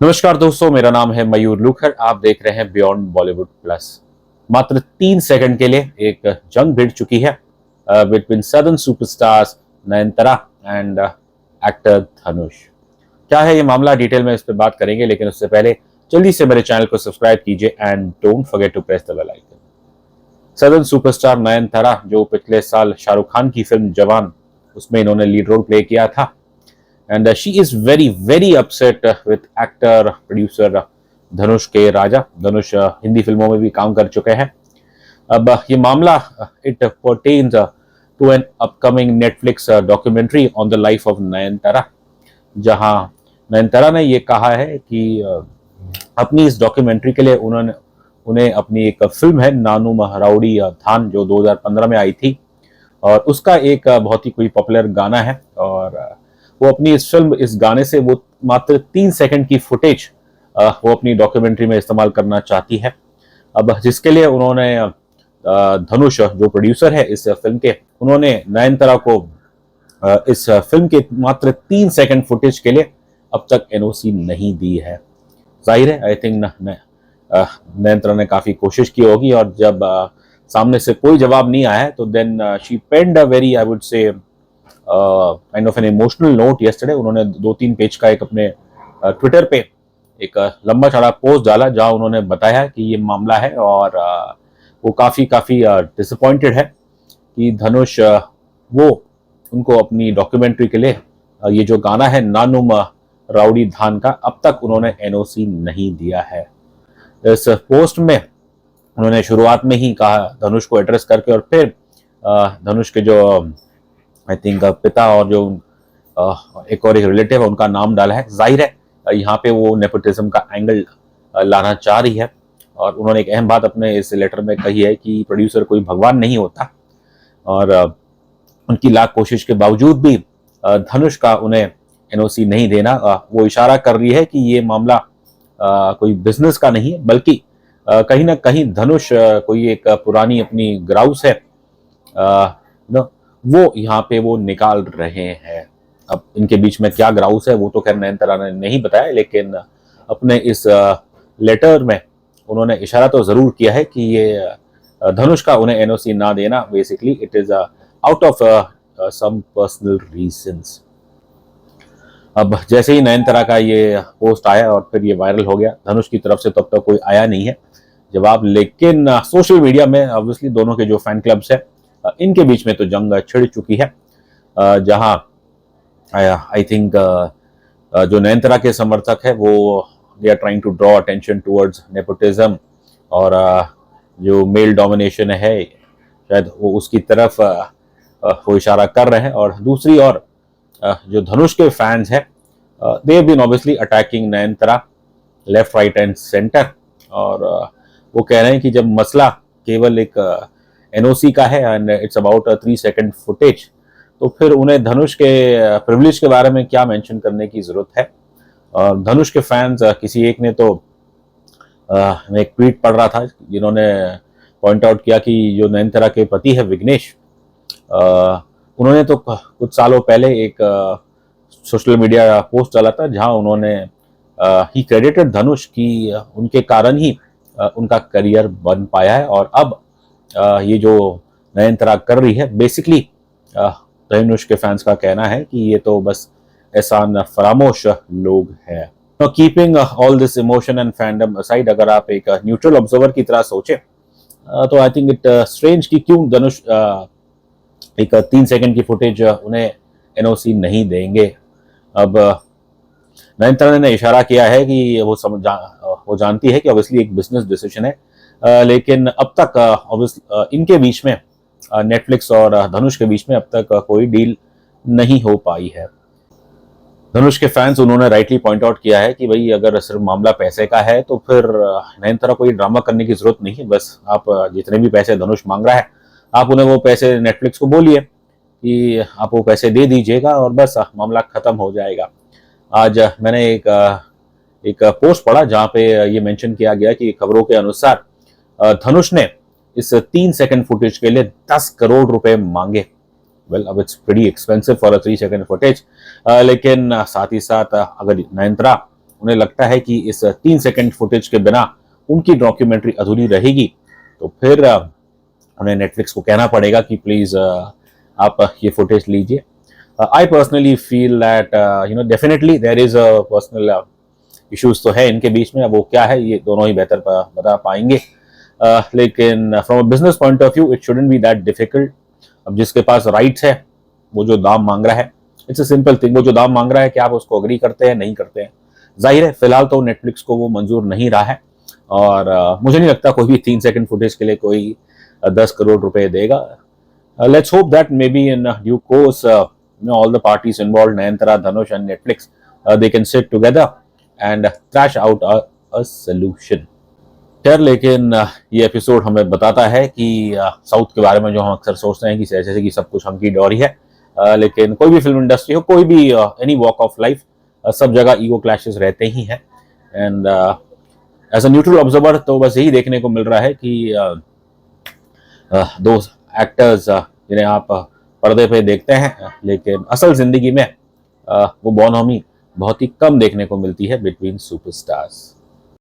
नमस्कार दोस्तों, मेरा नाम है मयूर लूखर। आप देख रहे हैं बियॉन्ड बॉलीवुड प्लस। मात्र 3 सेकंड के लिए एक जंग भिड़ चुकी है between southern superstars Nayanthara and actor Dhanush. क्या है ये मामला, डिटेल में इस पर बात करेंगे, लेकिन उससे पहले जल्दी से मेरे चैनल को सब्सक्राइब कीजिए and don't forget to press the bell icon. Southern superstar Nayanthara, जो पिछले साल शाहरुख खान की फिल्म जवान, उसमें इन्होंने लीड रोल प्ले किया था, and she is very upset with actor producer धनुष के राजा। धनुष हिंदी फिल्मों में भी काम कर चुके हैं। अब ये मामला it pertains to an upcoming Netflix documentary on the life of Nayanthara, जहां नयनतारा ने ये कहा है कि अपनी इस डॉक्यूमेंट्री के लिए उन्हें अपनी एक फिल्म है नानू राउडी थान, जो 2015 में आई थी, और उसका एक बहुत ही कोई पॉपुलर गाना है, और वो अपनी इस गाने से वो मात्र 3 सेकंड की फुटेज वो अपनी डॉक्यूमेंट्री में इस्तेमाल करना चाहती है। अब जिसके लिए उन्होंने धनुष, जो प्रोड्यूसर है इस फिल्म के, उन्होंने नयनतारा को इस फिल्म के मात्र 3 सेकंड फुटेज के लिए अब तक एनओसी नहीं दी है। जाहिर है, आई थिंक नयनतारा ने काफी कोशिश की होगी, और जब सामने से कोई जवाब नहीं आया तो then she penned a very, I would say, kind of an emotional note yesterday. उन्होंने 2-3 पेज का एक अपने ट्विटर पे एक लंबा चौड़ा पोस्ट डाला, जहां उन्होंने बताया कि ये मामला है, और वो काफी डिसअपॉइंटेड है कि धनुष वो उनको अपनी डॉक्यूमेंट्री के लिए ये जो गाना है नानुम राउडी धान का, अब तक उन्होंने एनओसी नहीं दिया है। इस पोस्ट में उन्होंने शुरुआत में ही कहा, धनुष को एड्रेस करके, और फिर धनुष के जो आई थिंक पिता और जो एक और एक रिलेटिव है उनका नाम डाला है। जाहिर है यहाँ पे वो नेपोटिज्म का एंगल लाना चाह रही है, और उन्होंने एक अहम बात अपने इस लेटर में कही है कि प्रोड्यूसर कोई भगवान नहीं होता, और उनकी लाख कोशिश के बावजूद भी धनुष का उन्हें एनओसी नहीं देना, वो इशारा कर रही है कि ये मामला कोई बिजनेस का नहीं है, बल्कि कहीं ना कहीं धनुष कोई एक पुरानी अपनी ग्राउस है वो यहाँ पे वो निकाल रहे हैं। अब इनके बीच में क्या ग्राउस है वो तो खैर नयनतारा ने नहीं बताया, लेकिन अपने इस लेटर में उन्होंने इशारा तो जरूर किया है कि ये धनुष का उन्हें एनओसी ना देना basically it is out of some personal reasons. अब जैसे ही नयनतारा का ये पोस्ट आया और फिर ये वायरल हो गया, धनुष की तरफ से तब तक कोई आया नहीं है जवाब, लेकिन सोशल मीडिया में ऑब्वियसली दोनों के जो फैन क्लब्स है इनके बीच में तो जंग छिड़ चुकी है, जहां आई थिंक जो नयनतारा के समर्थक है वो they are trying to draw attention towards nepotism, और जो मेल डोमिनेशन है शायद वो उसकी तरफ वो इशारा कर रहे हैं। और दूसरी ओर जो धनुष के फैंस हैं they have been obviously attacking Nayanthara left right and centre, और वो कह रहे हैं कि जब मसला केवल एक एनओसी का है and it's about 3 second footage, तो फिर उन्हें धनुष के प्रिविलेज के बारे में क्या मेंशन करने की जरूरत है। धनुष के फैंस, किसी एक ने तो मैं एक ट्वीट पढ़ रहा था जिन्होंने पॉइंट आउट किया कि जो नयनतारा के पति है विघ्नेश, उन्होंने तो कुछ सालों पहले एक सोशल मीडिया पोस्ट डाला था जहां उन्होंने ही क्रेडिटेड धनुष की उनके कारण ही उनका करियर बन पाया है, और अब ये जो नयनतारा कर रही है बेसिकली धनुष के फैंस का कहना है कि ये तो बस एहसान फरामोश लोग हैं। Keeping all this emotion and fandom aside, अगर आप एक न्यूट्रल ऑब्जर्वर की तरह सोचे तो आई थिंक इट स्ट्रेंज कि क्यों धनुष एक 3 सेकंड की फुटेज उन्हें एनओसी नहीं देंगे। अब नयनतारा ने इशारा किया है कि वो जानती है कि ऑब्वियसली एक बिजनेस डिसीजन है, लेकिन अब तक ऑब्वियसली इनके बीच में नेटफ्लिक्स और धनुष के बीच में अब तक कोई डील नहीं हो पाई है। धनुष के फैंस, उन्होंने राइटली पॉइंट आउट किया है कि भाई अगर सिर्फ मामला पैसे का है तो फिर नयनतारा को ये ड्रामा करने की जरूरत नहीं है। बस आप जितने भी पैसे धनुष मांग रहा है आप उन्हें वो पैसे नेटफ्लिक्स को बोलिए कि आप वो पैसे दे दीजिएगा और बस मामला खत्म हो जाएगा। आज मैंने एक पोस्ट पढ़ा जहां पे ये मेंशन किया गया कि खबरों के अनुसार धनुष ने इस 3 सेकंड फुटेज के लिए 10 करोड़ रुपए मांगे। वेल, अब it's pretty expensive for a 3 second footage, लेकिन साथ ही साथ अगर नयनतारा उन्हें लगता है कि इस 3 सेकंड फुटेज के बिना उनकी डॉक्यूमेंट्री अधूरी रहेगी, तो फिर उन्हें नेटफ्लिक्स को कहना पड़ेगा कि प्लीज़ आप ये फुटेज लीजिए। I personally feel that definitely there is a personal issues तो है इनके बीच में, अब वो क्या है ये दोनों ही बेहतर बता पाएंगे। लेकिन from a business point of view it shouldn't be that difficult. अब जिसके पास राइट्स है वो जो दाम मांग रहा है, इट्स अ सिंपल थिंग, वो जो दाम मांग रहा है क्या आप उसको अग्री करते हैं, नहीं करते हैं? जाहिर है फिलहाल तो नेटफ्लिक्स को वो मंजूर नहीं रहा है, और मुझे नहीं लगता कोई भी 3 सेकंड फुटेज के लिए कोई 10 करोड़ रुपए देगा। Let's hope that maybe in due course, all the parties involved, Nayantara, Dhanush and Netflix, they can sit together and thrash out a solution. खैर लेकिन ये एपिसोड हमें बताता है कि साउथ के बारे में जो हम अक्सर सोचते हैं कि जैसे कि सब कुछ हंकी डोरी है, लेकिन कोई भी फिल्म इंडस्ट्री हो, कोई भी एनी वॉक ऑफ लाइफ, सब जगह ईगो क्लैशेस रहते ही हैं। And as a neutral observer तो बस यही देखने को मिल रहा है कि दो एक्टर्स जिन्हें आप पर्दे पे देखते हैं, लेकिन असल जिंदगी में वो बॉनहोमी बहुत ही कम देखने को मिलती है बिटवीन सुपरस्टार्स।